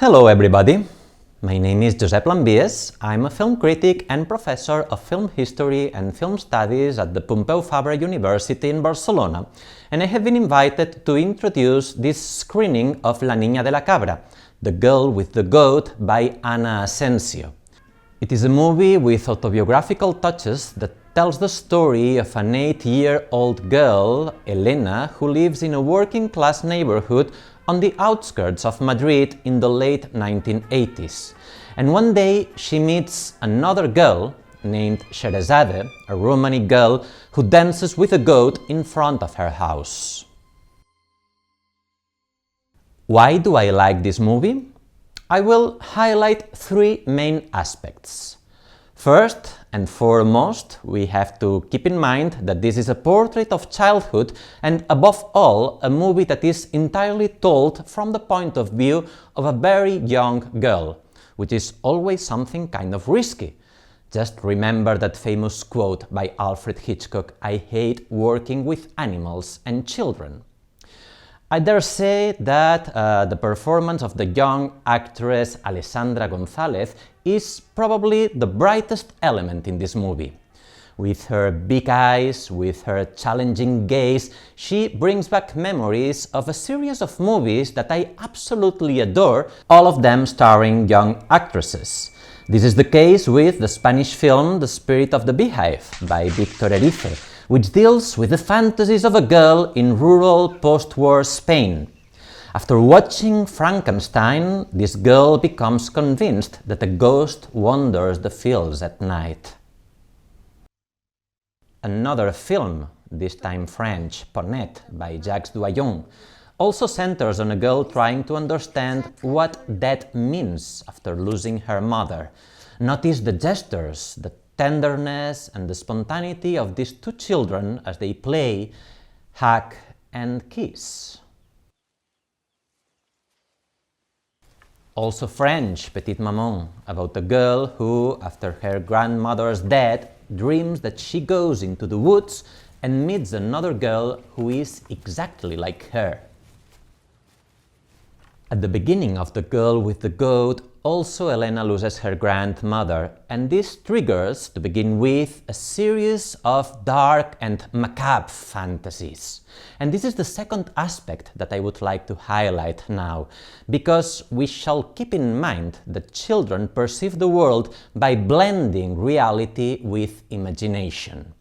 Hello everybody, my name is Josep Lambies. I'm a film critic and professor of film history and film studies at the Pompeu Fabra University in Barcelona, and I have been invited to introduce this screening of La Niña de la Cabra, The Girl with the Goat by Ana Asensio. It is a movie with autobiographical touches that tells the story of an 8-year-old girl, Elena, who lives in a working-class neighborhood on the outskirts of Madrid in the late 1980s. And one day she meets another girl named Serezade, a Romani girl who dances with a goat in front of her house. Why do I like this movie? I will highlight three main aspects. First and foremost, we have to keep in mind that this is a portrait of childhood and, above all, a movie that is entirely told from the point of view of a very young girl, which is always something kind of risky. Just remember that famous quote by Alfred Hitchcock, "I hate working with animals and children." I dare say that the performance of the young actress Alessandra González is probably the brightest element in this movie. With her big eyes, with her challenging gaze, she brings back memories of a series of movies that I absolutely adore, all of them starring young actresses. This is the case with the Spanish film The Spirit of the Beehive by Victor Erice, which deals with the fantasies of a girl in rural post-war Spain. After watching Frankenstein, this girl becomes convinced that a ghost wanders the fields at night. Another film, this time French, Ponette by Jacques Doyon, also centers on a girl trying to understand what death means after losing her mother. Notice the gestures, the tenderness and the spontaneity of these two children as they play, hug and kiss. Also French, Petite Maman, about a girl who, after her grandmother's death, dreams that she goes into the woods and meets another girl who is exactly like her. At the beginning of The Girl with the Goat, also Elena loses her grandmother, and this triggers, to begin with, a series of dark and macabre fantasies. And this is the second aspect that I would like to highlight now, because we shall keep in mind that children perceive the world by blending reality with imagination.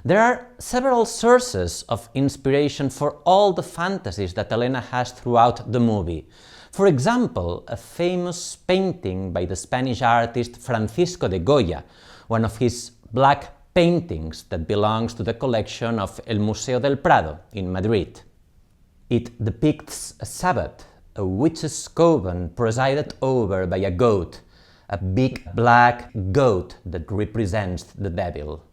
There are several sources of inspiration for all the fantasies that Elena has throughout the movie. For example, a famous painting by the Spanish artist Francisco de Goya, one of his black paintings that belongs to the collection of El Museo del Prado in Madrid. It depicts a Sabbath, a witch's coven presided over by a goat, a big black goat that represents the devil.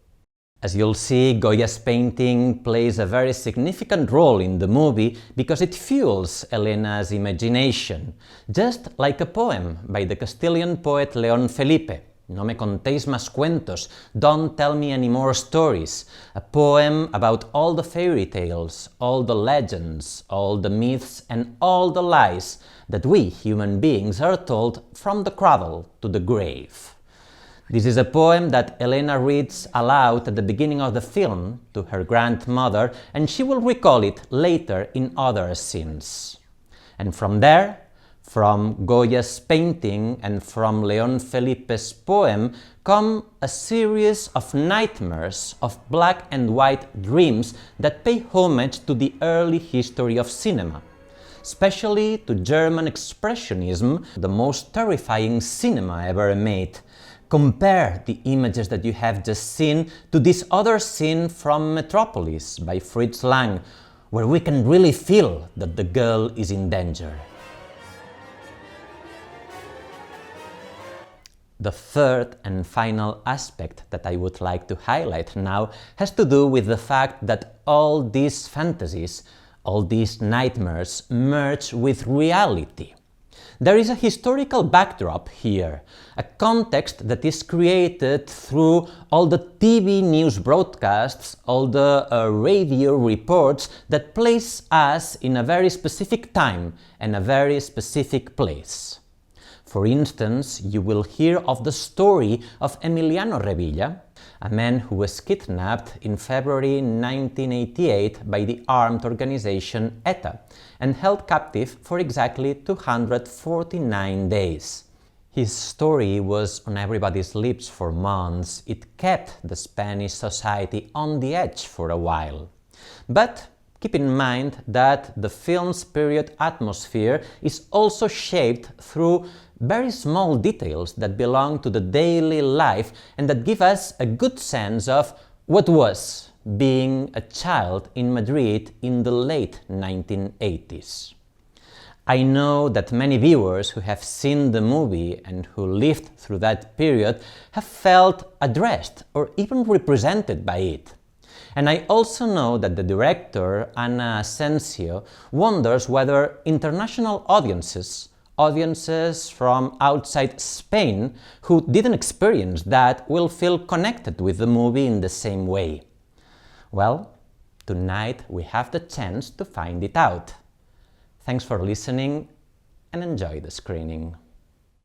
As you'll see, Goya's painting plays a very significant role in the movie because it fuels Elena's imagination, just like a poem by the Castilian poet León Felipe, No me contéis más cuentos, don't tell me any more stories, a poem about all the fairy tales, all the legends, all the myths and all the lies that we human beings are told from the cradle to the grave. This is a poem that Elena reads aloud at the beginning of the film to her grandmother, and she will recall it later in other scenes. And from there, from Goya's painting and from León Felipe's poem, come a series of nightmares, of black and white dreams that pay homage to the early history of cinema, especially to German Expressionism, the most terrifying cinema ever made. Compare the images that you have just seen to this other scene from Metropolis by Fritz Lang, where we can really feel that the girl is in danger. The third and final aspect that I would like to highlight now has to do with the fact that all these fantasies, all these nightmares merge with reality. There is a historical backdrop here, a context that is created through all the TV news broadcasts, all the radio reports that place us in a very specific time and a very specific place. For instance, you will hear of the story of Emiliano Revilla, a man who was kidnapped in February 1988 by the armed organization ETA and held captive for exactly 249 days. His story was on everybody's lips for months. It kept the Spanish society on the edge for a while. But keep in mind that the film's period atmosphere is also shaped through very small details that belong to the daily life and that give us a good sense of what was being a child in Madrid in the late 1980s. I know that many viewers who have seen the movie and who lived through that period have felt addressed or even represented by it. And I also know that the director, Asensio, wonders whether international audiences from outside Spain who didn't experience that will feel connected with the movie in the same way. Well, tonight we have the chance to find it out. Thanks for listening and enjoy the screening.